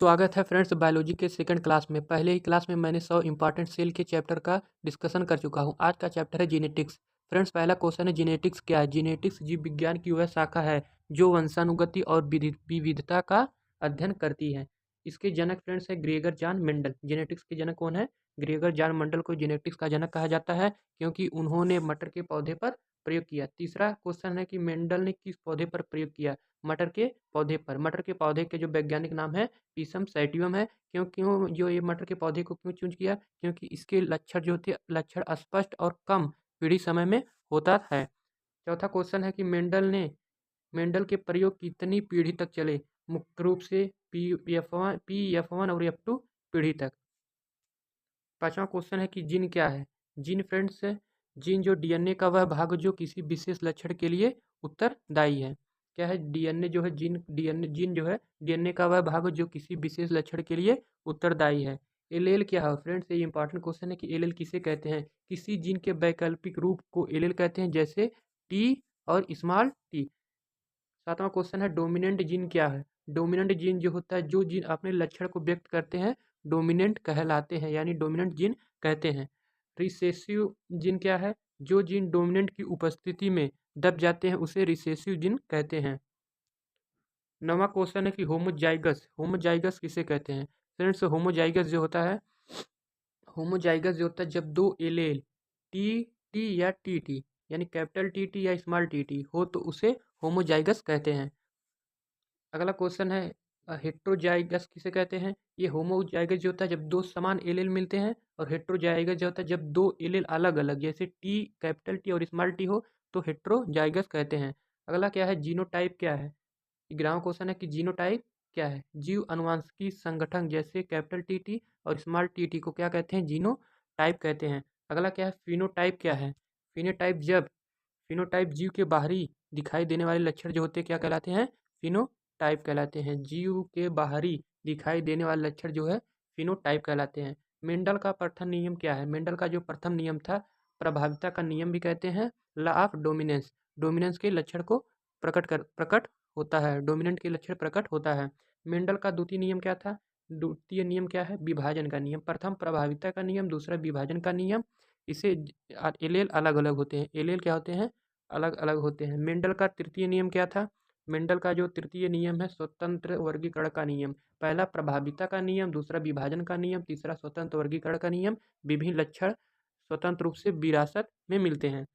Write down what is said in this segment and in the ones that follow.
स्वागत है friends biology के सेकंड क्लास में। पहले ही क्लास में मैंने 100 इंपॉर्टेंट सेल के चैप्टर का डिस्कशन कर चुका हूं। आज का चैप्टर है जेनेटिक्स। फ्रेंड्स पहला क्वेश्चन है जेनेटिक्स क्या है। जेनेटिक्स जीव विज्ञान की वह शाखा है जो वंशानुगति और विविधता का अध्ययन करती है। इसके जनक फ्रेंड्स है ग्रेगर जॉन मेंडल। जेनेटिक्स के जनक कौन है? ग्रेगर जॉन मेंडल को जेनेटिक्स का जनक कहा जाता है क्योंकि उन्होंने मटर के पौधे पर प्रयोग किया। तीसरा क्वेश्चन है कि मेंडल ने किस पौधे पर प्रयोग किया? मटर के पौधे पर। मटर के पौधे के जो वैज्ञानिक नाम है पीसम सैटिवम है। क्यों जो ये मटर के पौधे को क्यों चूज किया? क्योंकि इसके लक्षण जो होते हैं लक्षण स्पष्ट और कम पीढ़ी समय में होता है। चौथा क्वेश्चन है कि मेंडल के प्रयोग कितनी पीढ़ी तक चले? मुख्य रूप से पी एफ वन और F2 पीढ़ी तक। पांचवा क्वेश्चन है कि जीन क्या है। जीन फ्रेंड्स जीन जो डीएनए का वह भाग जो किसी विशेष लक्षण के लिए उत्तरदायी है। क्या है? डीएनए जो है जीन जो है डीएनए का वह भाग जो किसी विशेष लक्षण के लिए उत्तरदायी है। एलेल क्या है फ्रेंड्स? ये इंपॉर्टेंट क्वेश्चन है कि एलेल किसे कहते हैं? किसी जीन के वैकल्पिक रूप को एलेल कहते हैं, जैसे टी और स्मॉल टी। सातवां क्वेश्चन है डोमिनेंट जीन क्या है। डोमिनेंट जीन जो होता है जो जीन अपने लक्षण को व्यक्त करते हैं डोमिनेंट कहलाते हैं, यानी डोमिनेंट जीन कहते हैं। रिसेसिव जीन क्या है? जो जीन डोमिनेंट की उपस्थिति में दब जाते हैं उसे रिसेसिव जीन कहते हैं। नवा क्वेश्चन है कि होमोजाइगस किसे कहते हैं? फ्रेंड्स होमोजाइगस जो होता है जब दो एलेल टी टी या टी टी यानी कैपिटल टी टी या स्मॉल टी टी हो तो उसे होमोजाइगस कहते हैं। अगला क्वेश्चन है हेट्रोजाइगस किसे कहते हैं? ये होमोजाइगस जो होता है जब दो समान एलेल मिलते हैं, और हेट्रोजाइगस जो होता है जब दो एलेल अलग अलग जैसे टी कैपिटल टी और स्मॉल टी हो तो हेट्रोजाइगस कहते हैं। अगला क्या है? जीनोटाइप क्या है? 11वां क्वेश्चन है कि जीनोटाइप क्या है? जीव अनुवांशिकी संगठन जैसे कैपिटल टी टी और स्मॉल टी टी को क्या कहते हैं? जीनोटाइप कहते हैं। अगला क्या है? फिनोटाइप क्या है? फिनोटाइप जीव के बाहरी दिखाई देने वाले लक्षण जो होते हैं क्या कहलाते हैं? फिनोटाइप कहलाते हैं। जीव के बाहरी दिखाई देने वाले लक्षण जो है फिनोटाइप कहलाते हैं। मेंडल का प्रथम नियम क्या है? मेंडल का जो प्रथम नियम था प्रभाविता का नियम भी कहते हैं, लॉ ऑफ डोमिनेंस। डोमिनेंस के लक्षण को प्रकट होता है, डोमिनेंट के लक्षण प्रकट होता है। मेंडल का द्वितीय नियम क्या था? द्वितीय नियम क्या है? विभाजन का नियम। प्रथम प्रभाविता का नियम, दूसरा विभाजन का नियम। इसे एलेल अलग अलग होते हैं। एलेल क्या होते हैं? अलग अलग होते हैं। मेंडल का तृतीय नियम क्या था? मेंडल का जो तृतीय नियम है स्वतंत्र वर्गीकरण का नियम। पहला प्रभाविता का नियम, दूसरा विभाजन का नियम, तीसरा स्वतंत्र वर्गीकरण का नियम। विभिन्न लक्षण स्वतंत्र रूप से विरासत में मिलते हैं।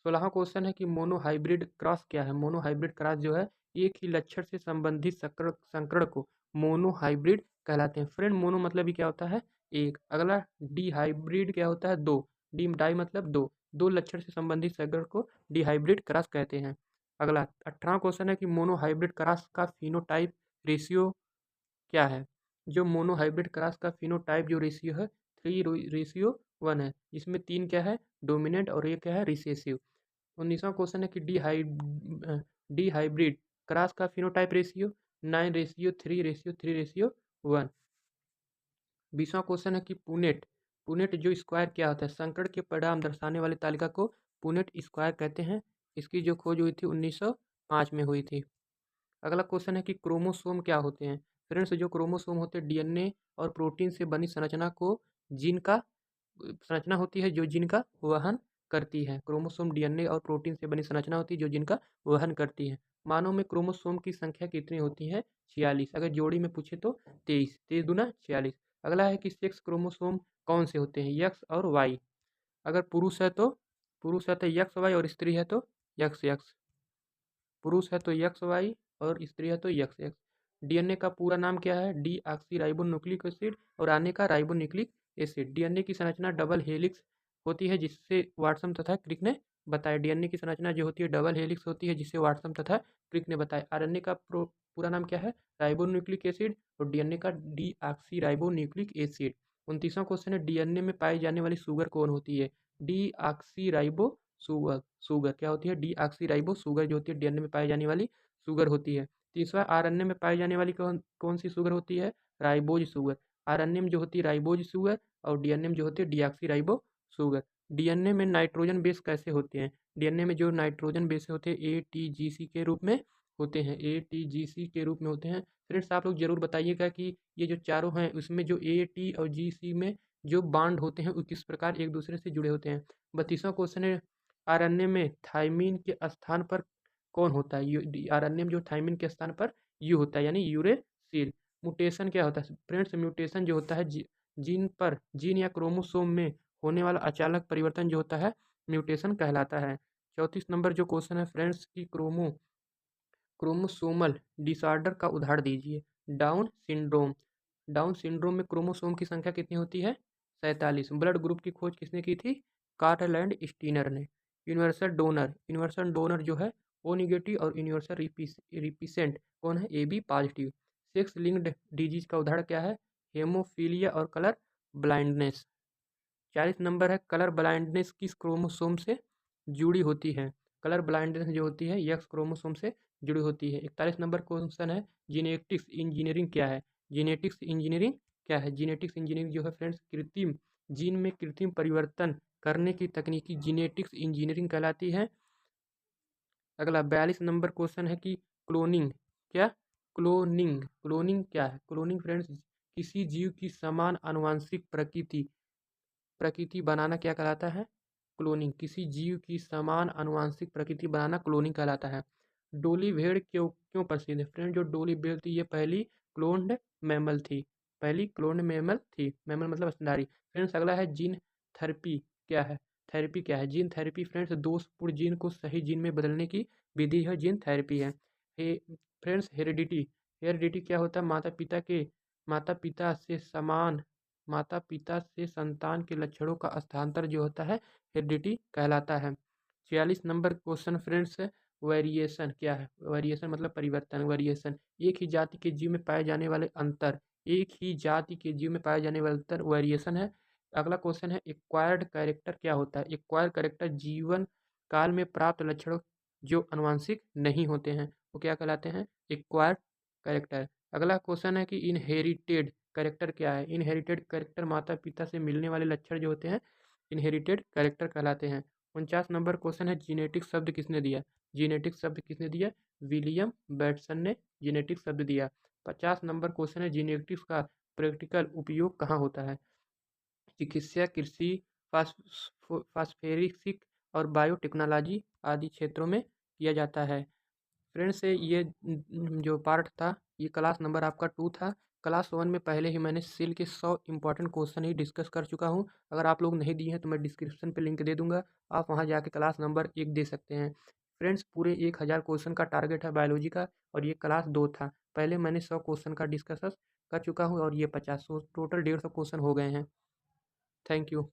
16वां क्वेश्चन है कि मोनोहाइब्रिड क्रॉस क्या है? मोनोहाइब्रिड क्रॉस जो है एक ही लक्षण से संबंधित संकरण को मोनोहाइब्रिड कहलाते हैं। फ्रेंड मोनो मतलब ही क्या होता है? एक। अगला डिहाइब्रिड क्या होता है? दो। डाई मतलब दो। दो लक्षण से संबंधित संकरण को डिहाइब्रिड क्रॉस कहते हैं। अगला 18वां क्वेश्चन है कि मोनोहाइब्रिड क्रॉस का फिनोटाइप रेशियो क्या है? जो मोनोहाइब्रिड क्रॉस का फिनोटाइप जो रेशियो है 3:1 है, जिसमें 3 क्या है? डोमिनेंट और एक क्या है? रिसेसिव। 19वां क्वेश्चन है कि डी हाइब्रिड क्रॉस का फिनोटाइप रेशियो 9:3:3:1। 20वां क्वेश्चन है कि पुनेट जो स्क्वायर क्या होता है? संकट के परिणाम दर्शाने वाली तालिका को पुनेट स्क्वायर कहते हैं। इसकी जो खोज हुई थी 1905 में हुई थी। अगला क्वेश्चन है कि क्रोमोसोम क्या होते हैं? फ्रेंड्स जो क्रोमोसोम होते हैं डीएनए और प्रोटीन से बनी संरचना को जीन का संरचना होती है जो जिनका वहन करती है। क्रोमोसोम डीएनए और प्रोटीन से बनी संरचना होती है जो जिनका वहन करती है। मानव में क्रोमोसोम की संख्या कितनी होती है? 46। अगर जोड़ी में पूछे तो 23। 23 दूना 46। अगला है कि सेक्स क्रोमोसोम कौन से होते हैं? यक्स और वाई। अगर पुरुष है तो यक्स वाई और स्त्री है तो यक्स यक्स। पुरुष है तो यक्स वाई और स्त्री है तो यक्स एक्स। डीएनए का पूरा नाम क्या है? D oxy ribo nucleic acid और आरएनए का राइबो न्यूक्लिक एसिड। डीएनए की संरचना डबल हेलिक्स होती है जिससे वाटसन तथा क्रिक ने बताया। डीएनए की संरचना जो होती है डबल हेलिक्स होती है जिससे वाटसन तथा क्रिक ने बताया। आरएनए का पूरा नाम क्या है? राइबो न्यूक्लिक एसिड और डीएनए का D oxy ribo nucleic acid. 29वां क्वेश्चन है डीएनए में पाई जाने वाली शुगर कौन होती है? डी ऑक्सी राइबो शुगर क्या होती है? डी ऑक्सी राइबो शुगर जो होती है डीएनए में पाई जाने वाली शुगर होती है। तीसरा आरएनए में पाई जाने वाली कौन कौन सी शुगर होती है? Ribose sugar. आरएनए में जो होती है राइबोज शुगर और डीएनए में जो होती है डीऑक्सी राइबो शुगर। डीएनए में नाइट्रोजन बेस कैसे होते हैं? डीएनए में जो नाइट्रोजन बेस होते हैं ATGC के रूप में होते हैं, ATGC के रूप में होते हैं। फ्रेंड्स आप लोग ज़रूर बताइएगा कि ये जो चारों हैं उसमें जो AT और GC में जो बॉन्ड होते हैं वो किस प्रकार एक दूसरे से जुड़े होते हैं। 32वां क्वेश्चन है, आरएनए में थायमीन के स्थान पर कौन होता है? आरएनए में जो थायमीन के स्थान पर यू होता है यानी यूरेसिल। म्यूटेशन क्या होता है? फ्रेंड्स म्यूटेशन जो होता है जीन या क्रोमोसोम में होने वाला अचानक परिवर्तन जो होता है म्यूटेशन कहलाता है। 34 नंबर जो क्वेश्चन है फ्रेंड्स की क्रोमोसोमल डिसऑर्डर का उदाहरण दीजिए। Down syndrome. डाउन सिंड्रोम में क्रोमोसोम की संख्या कितनी होती है? 47। ब्लड ग्रुप की खोज किसने की थी? कार्ल एंड स्टीनर ने। यूनिवर्सल डोनर जो है ओ नेगेटिव और यूनिवर्सल रिपिसेंट कौन है? AB positive. Sex linked disease का उदाहरण क्या है? हेमोफीलिया और कलर ब्लाइंडनेस। 40 नंबर है, कलर ब्लाइंडनेस किस क्रोमोसोम से जुड़ी होती है? कलर ब्लाइंडनेस जो होती है एक्स क्रोमोसोम से जुड़ी होती है। 41 नंबर क्वेश्चन है, जीनेटिक्स इंजीनियरिंग क्या है? जीनेटिक्स इंजीनियरिंग क्या है? जीनेटिक्स इंजीनियरिंग जो है फ्रेंड्स कृत्रिम जीन में कृत्रिम परिवर्तन करने की तकनीकी जीनेटिक्स इंजीनियरिंग कहलाती है। अगला 42 नंबर क्वेश्चन है कि क्लोनिंग क्या? क्लोनिंग क्या है? क्लोनिंग फ्रेंड्स किसी जीव की समान आनुवंशिक प्रकृति बनाना क्या कहलाता है? क्लोनिंग। किसी जीव की समान आनुवंशिक प्रकृति बनाना क्लोनिंग कहलाता है। डोली भेड़ क्यों क्यों प्रसिद्ध है? फ्रेंड जो डोली भेड़ थी ये पहली क्लोन्ड मैमल थी। पहली क्लोन्ड मैमल थी। मैमल मतलब स्तनधारी। फ्रेंड्स अगला है जीन थेरेपी क्या है? थेरेपी क्या है? जीन थेरेपी फ्रेंड्स दोषपूर्ण जीन को सही जीन में बदलने की विधि है जीन थेरेपी है। Friends heredity. हेरिडिटी क्या होता है? माता पिता से समान माता पिता से संतान के लक्षणों का स्थानांतर जो होता है हेरिडिटी कहलाता है। 46 नंबर क्वेश्चन फ्रेंड्स है, वेरिएशन क्या है? वेरिएशन मतलब परिवर्तन। वेरिएशन एक ही जाति के जीव में पाए जाने वाले अंतर। एक ही जाति के जीव में पाए जाने वाले अंतर वेरिएशन है। अगला क्वेश्चन है, एक्वायर्ड कैरेक्टर क्या होता है? एक्वायर्ड कैरेक्टर जीवन काल में प्राप्त लक्षणों जो अनुवांशिक नहीं होते हैं वो क्या कहलाते हैं? Acquired character. अगला क्वेश्चन है कि इनहेरिटेड कैरेक्टर क्या है? इनहेरिटेड कैरेक्टर माता पिता से मिलने वाले लक्षण जो होते हैं इनहेरिटेड कैरेक्टर कहलाते हैं। 49 नंबर क्वेश्चन है, जीनेटिक शब्द किसने दिया? जीनेटिक शब्द किसने दिया? विलियम बेटसन ने जीनेटिक शब्द दिया। 50 नंबर क्वेश्चन है, जीनेटिक्स का प्रैक्टिकल उपयोग कहाँ होता है? चिकित्सा, कृषि, फास्फेरिसिक और बायोटेक्नोलॉजी आदि क्षेत्रों में किया जाता है। फ्रेंड्स ये जो पार्ट था ये क्लास नंबर आपका 2 था। क्लास 1 में पहले ही मैंने सेल के 100 इंपॉर्टेंट क्वेश्चन ही डिस्कस कर चुका हूँ। अगर आप लोग नहीं दिए हैं तो मैं डिस्क्रिप्शन पे लिंक दे दूँगा, आप वहाँ जाके क्लास नंबर 1 दे सकते हैं। फ्रेंड्स पूरे 1000 क्वेश्चन का टारगेट है बायोलॉजी का और ये क्लास 2 था। पहले मैंने 100 क्वेश्चन का डिस्कस कर चुका हूँ और ये 50 टोटल 150 क्वेश्चन हो गए हैं। Thank you.